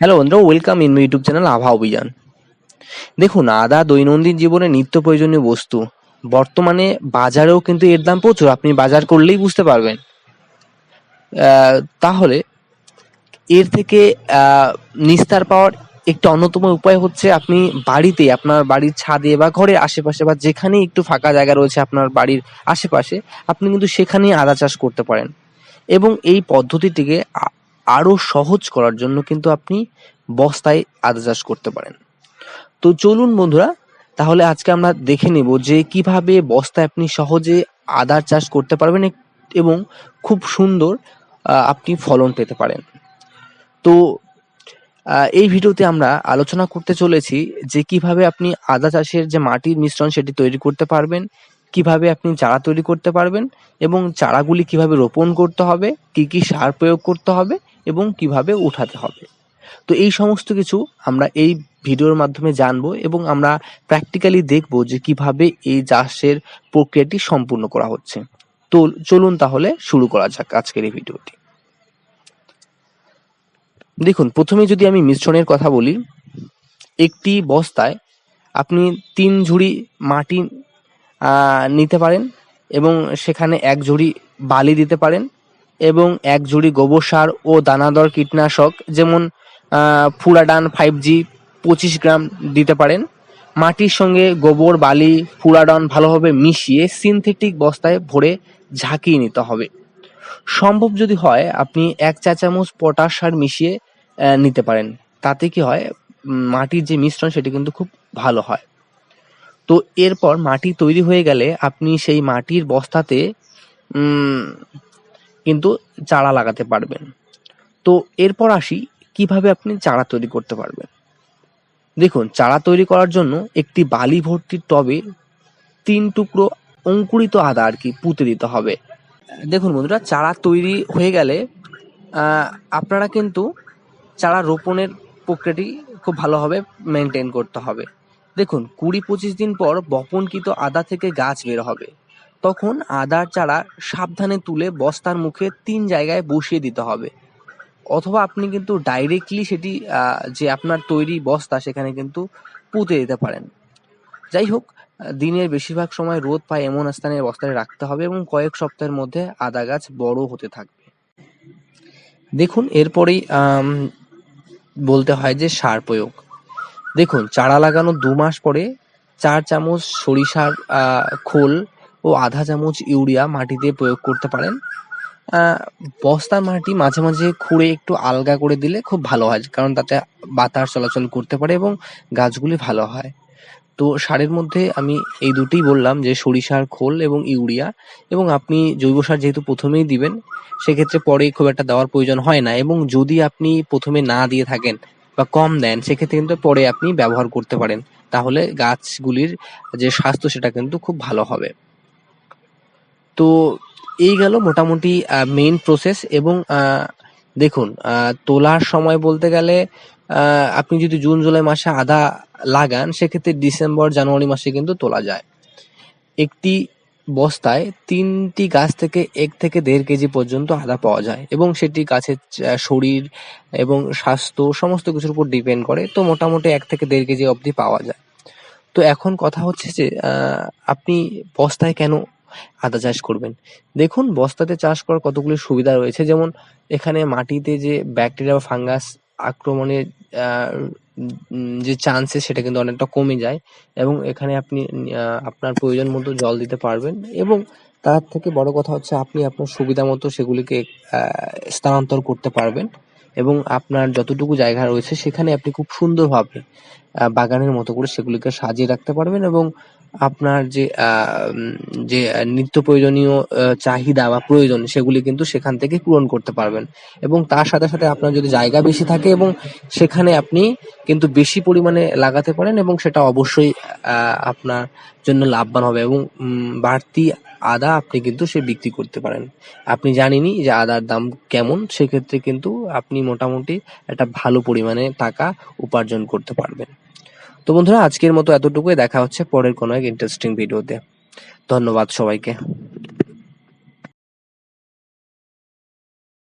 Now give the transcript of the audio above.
Hello বন্ধুরা, welcome in my YouTube channel আভা অভিযান। দেখুন, আদা দৈনন্দিন জীবনে নিত্য প্রয়োজনীয় বস্তু। বর্তমানে বাজারেও কিন্তু এর দাম প্রচুর, আপনি বাজার করলেই বুঝতে পারবেন। তাহলে এর থেকে নিস্তার পাওয়ার একটা অন্যতম উপায় হচ্ছে আপনি বাড়িতে, আপনার বাড়ির ছাদে বা ঘরের আশেপাশে বা যেখানেই একটু ফাঁকা জায়গা রয়েছে আপনার বাড়ির আশেপাশে, আপনি কিন্তু সেখানেই আদা চাষ করতে পারেন। এবং এই পদ্ধতিটিকে আরো সহজ করার জন্য কিন্তু আপনি বস্তায় আদা চাষ করতে পারেন। তো চলুন বন্ধুরা, তাহলে আজকে আমরা দেখে নেব যে কিভাবে বস্তায় আপনি সহজে আদার চাষ করতে পারবেন এবং খুব সুন্দর আপনি ফলন পেতে পারেন। তো এই ভিডিওতে আমরা আলোচনা করতে চলেছি যে কিভাবে আপনি আদা চাষের যে মাটির মিশ্রণ সেটি তৈরি করতে পারবেন, কিভাবে আপনি চারা তৈরি করতে পারবেন এবং চারাগুলি কিভাবে রোপণ করতে হবে, কি কি সার প্রয়োগ করতে হবে এবং কিভাবে উঠাতে হবে। তো এই সমস্ত কিছু আমরা এই ভিডিওর মাধ্যমে জানবো এবং আমরা প্র্যাকটিক্যালি দেখব যে কিভাবে এই চাষের প্রক্রিয়াটি সম্পূর্ণ করা হচ্ছে। তো চলুন তাহলে শুরু করা যাক আজকের এই ভিডিওটি। দেখুন, প্রথমে যদি আমি মিশ্রণের কথা বলি, একটি বস্তায় আপনি 3 ঝুড়ি মাটি নিতে পারেন এবং সেখানে 1 ঝুড়ি বালি দিতে পারেন এবং 1 ঝুড়ি গোবর সার ও দানাদার কীটনাশক যেমন ফুরাডান 5G 25 গ্রাম দিতে পারেন। মাটির সঙ্গে গোবর, বালি, ফুরাডন ভালোভাবে মিশিয়ে সিনথেটিক বস্তায় ভরে ঝাঁকিয়ে নিতে হবে। সম্ভব যদি হয় আপনি 1 চা চামচ পটাশ সার মিশিয়ে নিতে পারেন। তাতে কি হয়, মাটির যে মিশ্রণ সেটি কিন্তু খুব ভালো হয়। তো এরপর মাটি তৈরি হয়ে গেলে আপনি সেই মাটির বস্তাতে কিন্তু চারা লাগাতে পারবেন। তো এরপর আসি কিভাবে আপনি চারা তৈরি করতে পারবেন। দেখুন, চারা তৈরি করার জন্য একটি বালি ভর্তি টবে 3 টুকরো অঙ্কুরিত আদা পুঁতে দিতে হবে। দেখুন বন্ধুরা, চারা তৈরি হয়ে গেলে আপনারা কিন্তু চারা রোপণের প্রক্রিয়াটি খুব ভালোভাবে মেনটেন করতে হবে। দেখুন, 20-25 দিন পর বপনকৃত আদা থেকে গাছ বের হবে। তখন আদার চারা সাবধানে তুলে বস্তার মুখে 3 জায়গায় বসিয়ে দিতে হবে, অথবা আপনি কিন্তু ডাইরেক্টলি সেটি যে আপনার তৈরি বস্তা সেখানে কিন্তু পুঁতে দিতে পারেন। যাই হোক, দিনের বেশিরভাগ সময় রোদ পায় এমন স্থানে বস্তায় রাখতে হবে এবং কয়েক সপ্তাহের মধ্যে আদা গাছ বড় হতে থাকবে। দেখুন, এরপরেই বলতে হয় যে সার প্রয়োগ। দেখুন, চারা লাগানোর 2 মাস পরে 4 চামচ সরিষার খোল ও আধা চামচ ইউরিয়া মাটিতে প্রয়োগ করতে পারেন। বস্তার মাটি মাঝে মাঝে খুঁড়ে একটু আলগা করে দিলে খুব ভালো হয়, কারণ তাতে বাতাস চলাচল করতে পারে এবং গাছগুলি ভালো হয়। তো সারের মধ্যে আমি এই দুটোই বললাম, যে সরিষার খোল এবং ইউরিয়া, এবং আপনি জৈব সার যেহেতু প্রথমেই দিবেন সেক্ষেত্রে পরে খুব একটা দেওয়ার প্রয়োজন হয় না, এবং যদি আপনি প্রথমে না দিয়ে থাকেন বা কম দেন সেক্ষেত্রে কিন্তু পরে আপনি ব্যবহার করতে পারেন, তাহলে গাছগুলির যে স্বাস্থ্য সেটা কিন্তু খুব ভালো হবে। তো এই গেল মোটামুটি মেইন প্রসেস। এবং দেখুন, তোলার সময় বলতে গেলে আপনি যদি জুন জুলাই মাসে আদা লাগান সেক্ষেত্রে ডিসেম্বর জানুয়ারি মাসে কিন্তু তোলা যায়। একটি বস্তায় 3টি গাছ থেকে 1 থেকে 1.5 কেজি পর্যন্ত আদা পাওয়া যায় এবং সেটি গাছের শরীর এবং স্বাস্থ্য সমস্ত কিছুর উপর ডিপেন্ড করে। তো মোটামুটি 1 থেকে 1.5 কেজি অবধি পাওয়া যায়। তো এখন কথা হচ্ছে যে আপনি বস্তায় কেন আদা চাষ করবেন। দেখুন, বস্তাতে চাষ করার কতগুলি সুবিধা রয়েছে, যেমন এখানে মাটিতে যে ব্যাকটেরিয়া বা ফাঙ্গাস আক্রমণের যে চান্সেস সেটা কিন্তু অনেকটা কমে যায়, এবং এখানে আপনি আপনার প্রয়োজন মতো জল দিতে পারবেন, এবং তার থেকে বড় কথা হচ্ছে আপনি আপনার সুবিধা মতো সেগুলিকে স্থানান্তর করতে পারবেন, এবং আপনার যতটুকু জায়গা রয়েছে সেখানে আপনি খুব সুন্দরভাবে বাগানের মতো করে সেগুলিকে সাজিয়ে রাখতে পারবেন, এবং আপনার যে নিত্য প্রয়োজনীয় চাহিদা বা প্রয়োজন সেগুলি কিন্তু সেখান থেকে পূরণ করতে পারবেন। এবং তার সাথে সাথে আপনার যদি জায়গা বেশি থাকে এবং সেখানে আপনি কিন্তু বেশি পরিমাণে লাগাতে পারেন, এবং সেটা অবশ্যই আপনার জন্য লাভবান হবে, এবং বাড়তি আদা আপনি কিন্তু সে বিক্রি করতে পারেন। আপনি জানেনই যে আদার দাম কেমন, সেক্ষেত্রে কিন্তু আপনি মোটামুটি একটা ভালো পরিমাণে টাকা উপার্জন করতে পারবেন। তো বন্ধুরা, আজকের মতো এতটুকুই। দেখা হচ্ছে পরের কোনো এক ইন্টারেস্টিং ভিডিওতে। ধন্যবাদ সবাইকে।